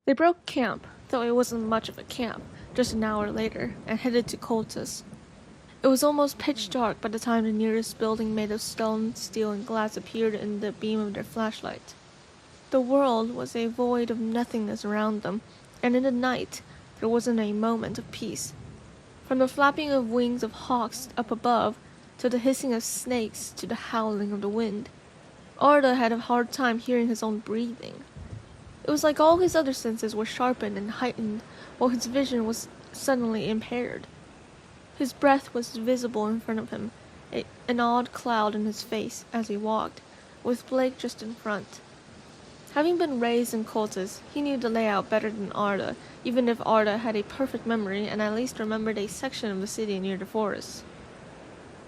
They broke camp, though it wasn't much of a camp, just an hour later, and headed to Kultice. It was almost pitch dark by the time the nearest building made of stone, steel, and glass appeared in the beam of their flashlight. The world was a void of nothingness around them, and in the night there wasn't a moment of peace. From the flapping of wings of hawks up above, to the hissing of snakes, to the howling of the wind, Arda had a hard time hearing his own breathing. It was like all his other senses were sharpened and heightened, while his vision was suddenly impaired. His breath was visible in front of him, an odd cloud in his face as he walked, with Blake just in front. Having been raised in Kultice, he knew the layout better than Arda, even if Arda had a perfect memory and at least remembered a section of the city near the forest.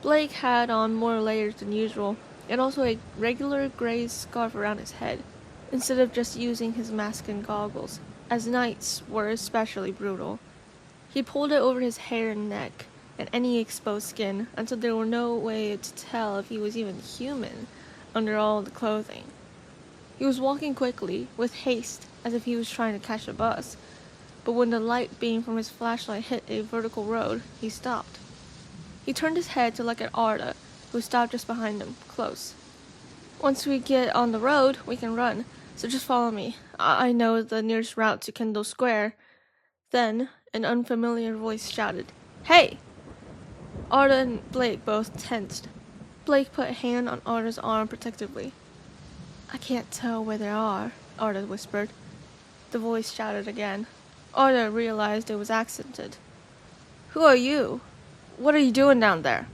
Blake had on more layers than usual, and also a regular gray scarf around his head, instead of just using his mask and goggles, as nights were especially brutal. He pulled it over his hair and neck, and any exposed skin, until there were no way to tell if he was even human under all the clothing. He was walking quickly, with haste, as if he was trying to catch a bus, but when the light beam from his flashlight hit a vertical road, he stopped. He turned his head to look at Arda, who stopped just behind him, close. "Once we get on the road, we can run, so just follow me. I know the nearest route to Kendall Square." Then, an unfamiliar voice shouted, "Hey!" Arda and Blake both tensed. Blake put a hand on Arda's arm protectively. "I can't tell where they are," Arda whispered. The voice shouted again. Arda realized it was accented. "Who are you? What are you doing down there?"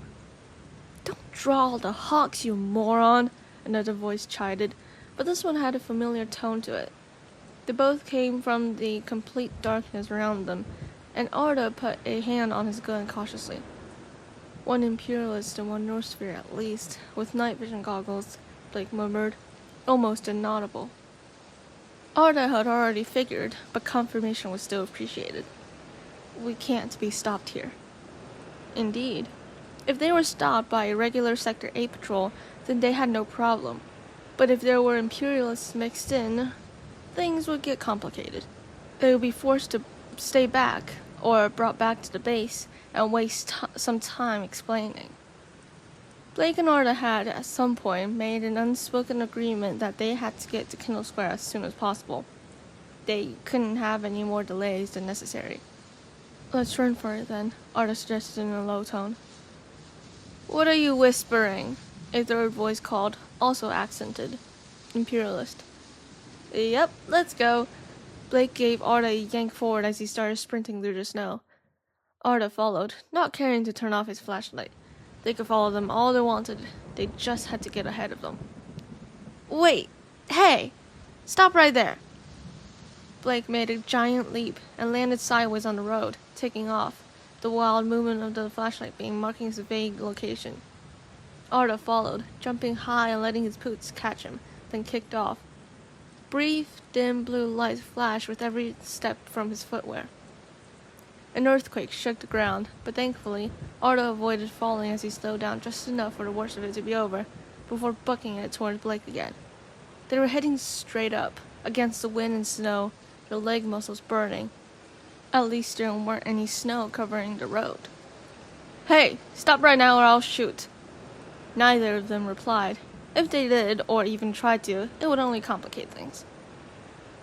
"Don't draw the hawks, you moron," another voice chided, but this one had a familiar tone to it. They both came from the complete darkness around them, and Arda put a hand on his gun cautiously. "One Imperialist and one Northsphere at least, with night vision goggles," Blake murmured, almost inaudible. Arda had already figured, but confirmation was still appreciated. "We can't be stopped here." Indeed. If they were stopped by a regular Sector 8 patrol, then they had no problem. But if there were Imperialists mixed in, things would get complicated. They would be forced to stay back, or brought back to the base, and waste some time explaining. Blake and Arda had, at some point, made an unspoken agreement that they had to get to Kendall Square as soon as possible. They couldn't have any more delays than necessary. "Let's run for it then," Arda suggested in a low tone. "What are you whispering?" a third voice called, also accented. Imperialist. "Yep, let's go." Blake gave Arda a yank forward as he started sprinting through the snow. Arda followed, not caring to turn off his flashlight. They could follow them all they wanted. They just had to get ahead of them. "Wait! Hey! Stop right there!" Blake made a giant leap and landed sideways on the road, taking off, the wild movement of the flashlight beam marking his vague location. Arda followed, jumping high and letting his boots catch him, then kicked off. Brief, dim blue lights flashed with every step from his footwear. An earthquake shook the ground, but thankfully, Arda avoided falling as he slowed down just enough for the worst of it to be over, before bucking it towards Blake again. They were heading straight up, against the wind and snow, their leg muscles burning. At least there weren't any snow covering the road. "Hey, stop right now or I'll shoot." Neither of them replied. If they did, or even tried to, it would only complicate things.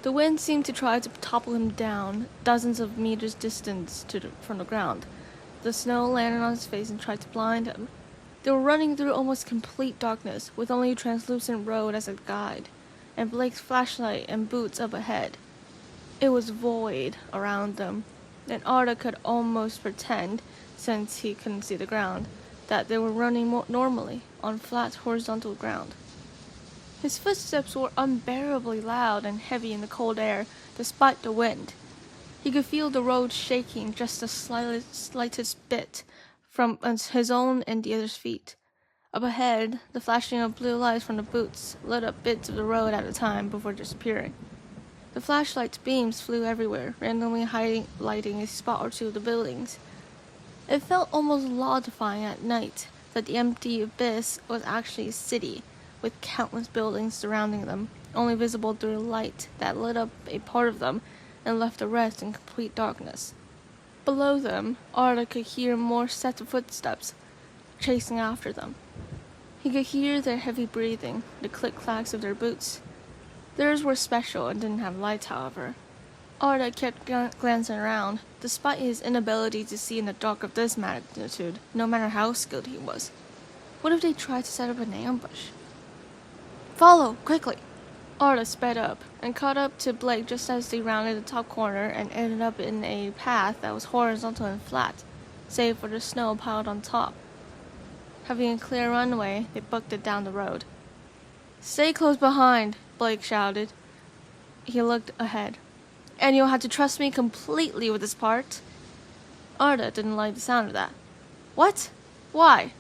The wind seemed to try to topple him down, dozens of meters distance from the ground. The snow landed on his face and tried to blind him. They were running through almost complete darkness, with only a translucent road as a guide, and Blake's flashlight and boots up ahead. It was void around them, and Arda could almost pretend, since he couldn't see the ground, that they were running more normally, on flat horizontal ground. His footsteps were unbearably loud and heavy in the cold air, despite the wind. He could feel the road shaking just the slightest bit from his own and the others' feet. Up ahead, the flashing of blue lights from the boots lit up bits of the road at a time before disappearing. The flashlight's beams flew everywhere, randomly highlighting a spot or two of the buildings. It felt almost law-defying at night that the empty abyss was actually a city, with countless buildings surrounding them, only visible through light that lit up a part of them, and left the rest in complete darkness. Below them, Arda could hear more sets of footsteps chasing after them. He could hear their heavy breathing, the click-clacks of their boots. Theirs were special and didn't have lights, however. Arda kept glancing around, despite his inability to see in the dark of this magnitude, no matter how skilled he was. What if they tried to set up an ambush? Follow, quickly! Arda sped up and caught up to Blake just as they rounded the top corner and ended up in a path that was horizontal and flat, save for the snow piled on top. Having a clear runway, they booked it down the road. Stay close behind, Blake shouted. He looked ahead. And you'll have to trust me completely with this part. Arda didn't like the sound of that. What? Why?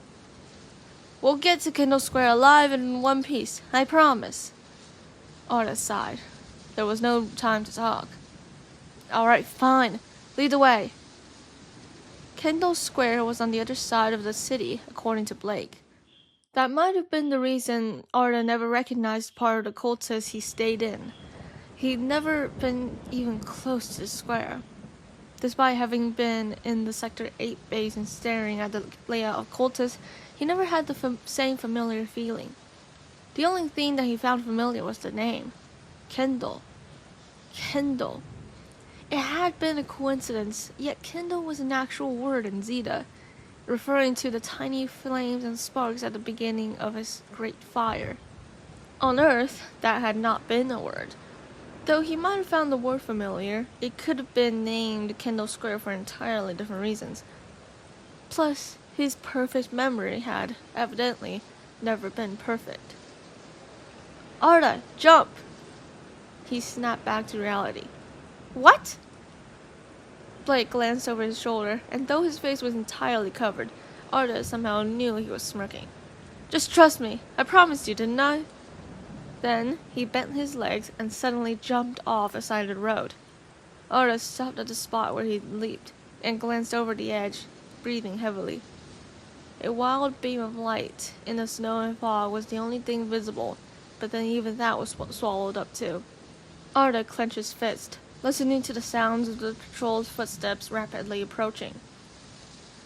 We'll get to Kendall Square alive and in one piece, I promise. Arda sighed. There was no time to talk. Alright, fine. Lead the way. Kendall Square was on the other side of the city, according to Blake. That might have been the reason Arda never recognized part of the Kultice he stayed in. He'd never been even close to the square. Despite having been in the Sector 8 base and staring at the layout of Kultice, he never had the same familiar feeling. The only thing that he found familiar was the name. Kendall. Kendall. It had been a coincidence, yet Kendall was an actual word in Zeta, referring to the tiny flames and sparks at the beginning of his great fire. On Earth, that had not been a word. Though he might have found the word familiar, it could have been named Kendall Square for entirely different reasons. Plus, his perfect memory had, evidently, never been perfect. Arda, jump! He snapped back to reality. What? Blake glanced over his shoulder, and though his face was entirely covered, Arda somehow knew he was smirking. Just trust me, I promised you, didn't I? Then he bent his legs and suddenly jumped off the side of the road. Arda stopped at the spot where he'd leaped and glanced over the edge, breathing heavily. A wild beam of light in the snow and fog was the only thing visible, but then even that was swallowed up too. Arda clenched his fist, listening to the sounds of the patrol's footsteps rapidly approaching.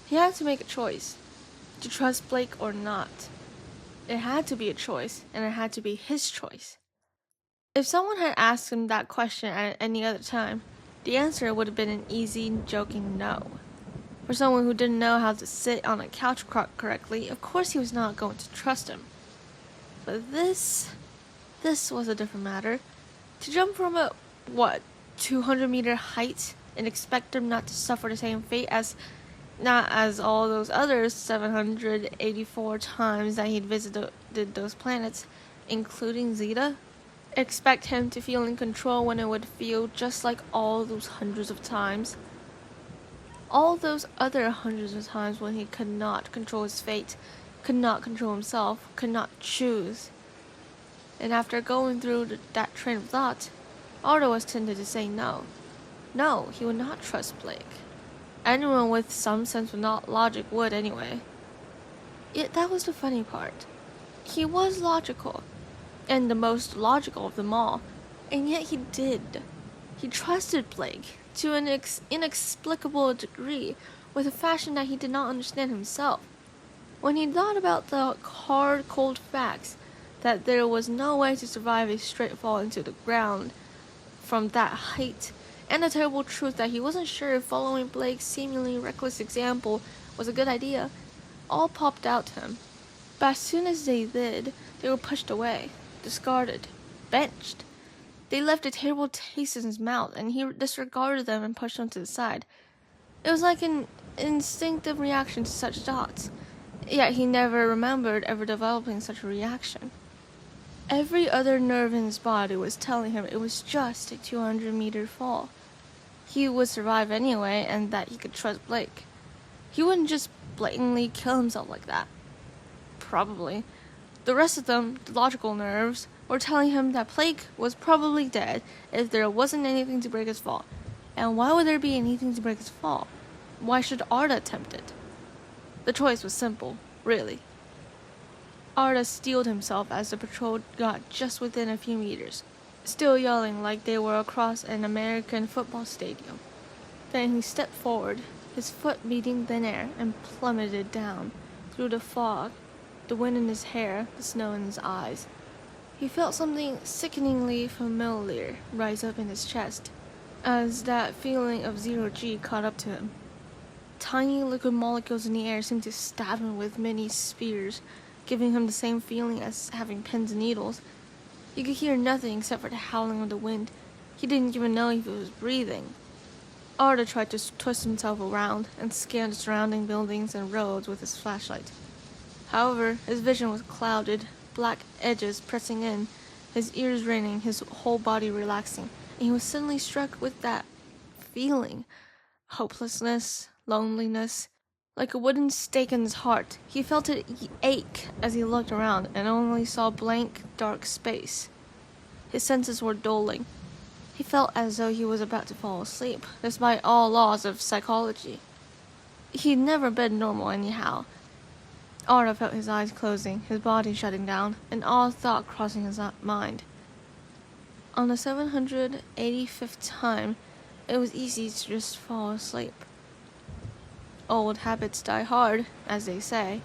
He had to make a choice, to trust Blake or not. It had to be a choice, and it had to be his choice. If someone had asked him that question at any other time, the answer would have been an easy, joking no. For someone who didn't know how to sit on a couch correctly, of course he was not going to trust him. But this was a different matter. To jump from a, 200-meter height and expect him not to suffer the same fate as all those other 784 times that he'd visited those planets, including Zeta. Expect him to feel in control when it would feel just like all those hundreds of times. All those other hundreds of times when he could not control his fate, could not control himself, could not choose. And after going through that train of thought, Arda was tempted to say no. No, he would not trust Blake. Anyone with some sense of logic would anyway. Yet that was the funny part. He was logical, and the most logical of them all, and yet he did. He trusted Blake to an inexplicable degree, with a fashion that he did not understand himself. When he thought about the hard, cold facts that there was no way to survive a straight fall into the ground from that height, and the terrible truth that he wasn't sure if following Blake's seemingly reckless example was a good idea, all popped out to him. But as soon as they did, they were pushed away, discarded, benched. They left a terrible taste in his mouth, and he disregarded them and pushed them to the side. It was like an instinctive reaction to such thoughts, yet he never remembered ever developing such a reaction. Every other nerve in his body was telling him it was just a 200-meter fall. He would survive anyway, and that he could trust Blake. He wouldn't just blatantly kill himself like that. Probably. The rest of them, the logical nerves, were telling him that Blake was probably dead if there wasn't anything to break his fall. And why would there be anything to break his fall? Why should Arda attempt it? The choice was simple, really. Arda steeled himself as the patrol got just within a few meters. still yelling like they were across an American football stadium. Then he stepped forward, his foot meeting thin air, and plummeted down through the fog, the wind in his hair, the snow in his eyes. He felt something sickeningly familiar rise up in his chest, as that feeling of zero-G caught up to him. Tiny liquid molecules in the air seemed to stab him with many spears, giving him the same feeling as having pins and needles. He could hear nothing except for the howling of the wind. He didn't even know if he was breathing. Arda tried to twist himself around and scan the surrounding buildings and roads with his flashlight. However, his vision was clouded, black edges pressing in, his ears ringing, his whole body relaxing, and he was suddenly struck with that feeling. Hopelessness, loneliness, like a wooden stake in his heart. He felt it ache as he looked around and only saw blank, dark space. His senses were dulling. He felt as though he was about to fall asleep, despite all laws of psychology. He'd never been normal anyhow. Arda felt his eyes closing, his body shutting down, an odd thought crossing his mind. On the 785th time, it was easy to just fall asleep. Old habits die hard, as they say.